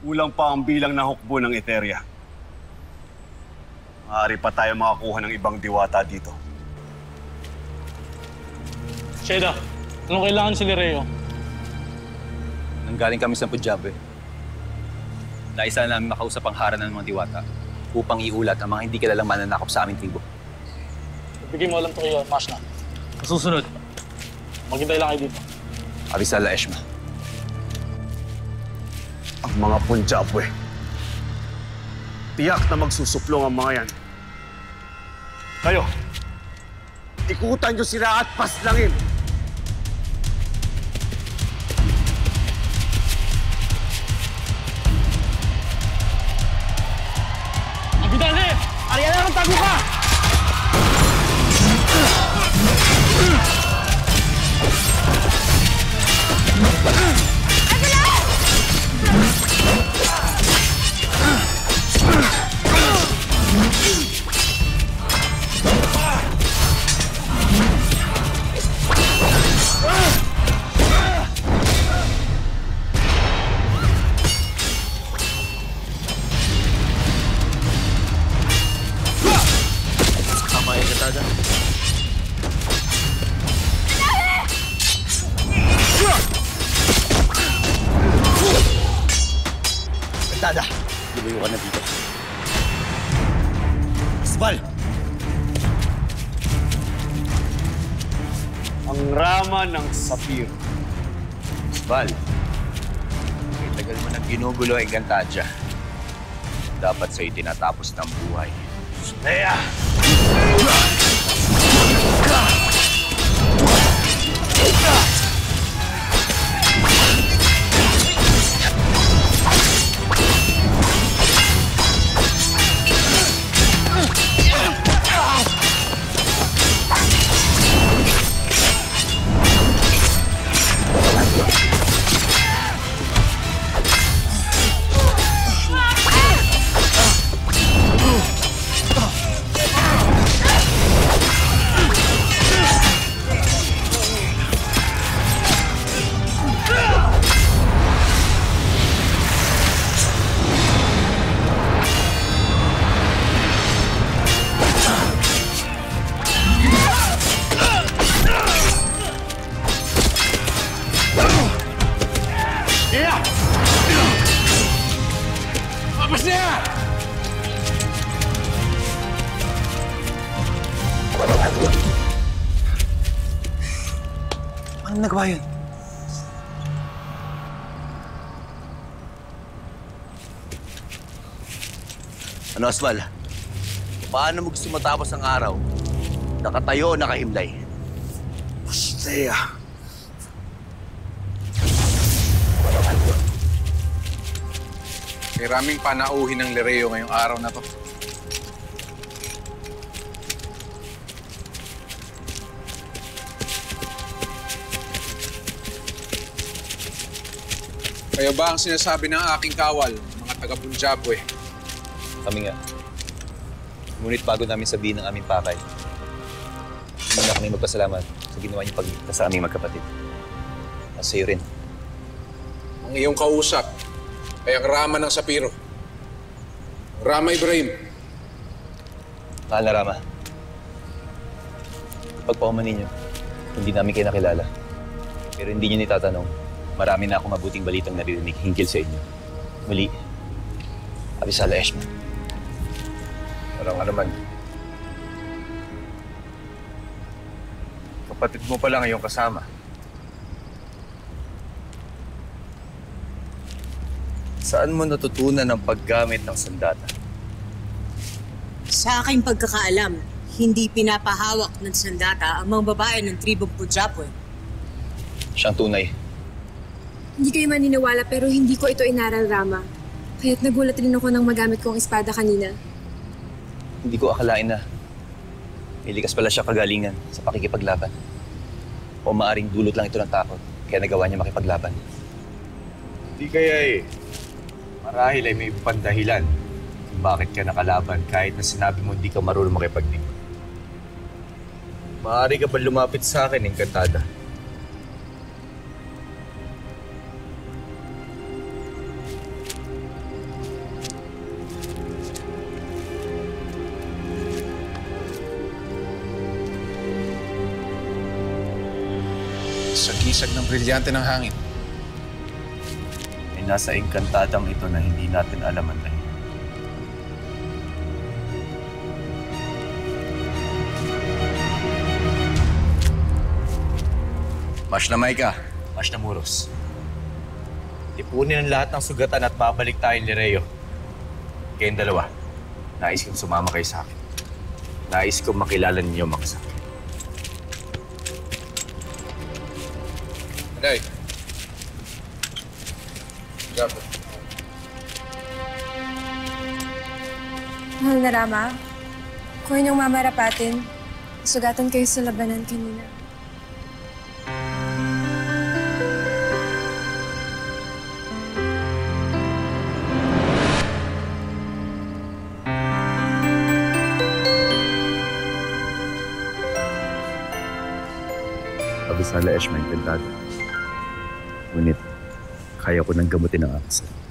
Kulang pa ang bilang na hukbo ng Eteria. Maaari pa tayo makakuha ng ibang diwata dito. Sheda, anong kailangan si Lireo? Nanggaling kami sa Punjab eh. Naisa namin makausap ang harana ng mga diwata upang iulat ang mga hindi kilalang mananakop sa aming tribo. Bigay mo alam to kayo, Mashna. Susunod, maghintay lang kayo dito. Avisala Eshma. Ang mga Punjabwe. Tiyak na magsusuplong ang mga yan. Kayo, ikutan nyo sila at paslangin. Abidane! Ariana ng tago ka! Dada, lumayo ka na dito. Isbal! Ang rama ng sapir. Isbal, may tagal mo nang ginugulo ang Encantadia. Dapat sa'yo tinatapos ng buhay. Leia! Ano nagawa yun? Ano, Aswal? Paano mo gusto matapos ang araw? Nakatayo o nakahimlay? Leia! May raming panauhin ng Lireo ngayong araw na to. Kaya ba ang sinasabi ng aking kawal, mga taga-Punjabwe? Kami nga. Ngunit bago namin sabihin ng aming pakay, muna kami magpasalamat sa ginawa niyong pagligtas sa aming magkapatid. At sa'yo rin. Ang iyong kausap ay ang Rama ng Sapiro. Rama Ibrahim. Mahal na Rama. Kapag pauman ninyo, hindi namin kayo nakilala. Pero hindi niyo nitatanong, marami na akong mabuting balitang naririnig hinggil sa inyo. Muli, Avisala Eshma. Walang ano man. Kapatid mo pala ngayong kasama. Saan mo natutunan ang paggamit ng sandata? Sa aking pagkakaalam, hindi pinapahawak ng sandata ang mga babae ng tribong Punjabwe. Siyang tunay. Hindi kayo maniniwala pero hindi ko ito inaral, Rama. Kaya't nagulat rin ako nang magamit kong espada kanina. Hindi ko akalain na may likas pala siya kagalingan sa pakikipaglaban. O maaring dulot lang ito ng takot, kaya nagawa niya makipaglaban. Hindi kaya eh. Marahil ay may pandahilan kung bakit ka nakalaban kahit na sinabi mo hindi ka marunong makipaglingon. Maaari ka ba lumapit sa akin, Encantada? sa gisag ng brilyante ng hangin. May nasa engkantadang ito na hindi natin alam ang dahilan. Mas na Maika, mas na Muros. Ipunin ang lahat ng sugatan at babalik tayo ni Reo. Kayong dalawa, nais kong sumama kayo sa akin. Nais kong makilala ninyo mga sakit. Anay. Gabi. Mahal na Rama, kung inyong mamarapatin, sugatan kayo sa labanan kanina. Abisala Esh, may kantado. Ngunit, kaya ko nang gamutin ang aking sarili.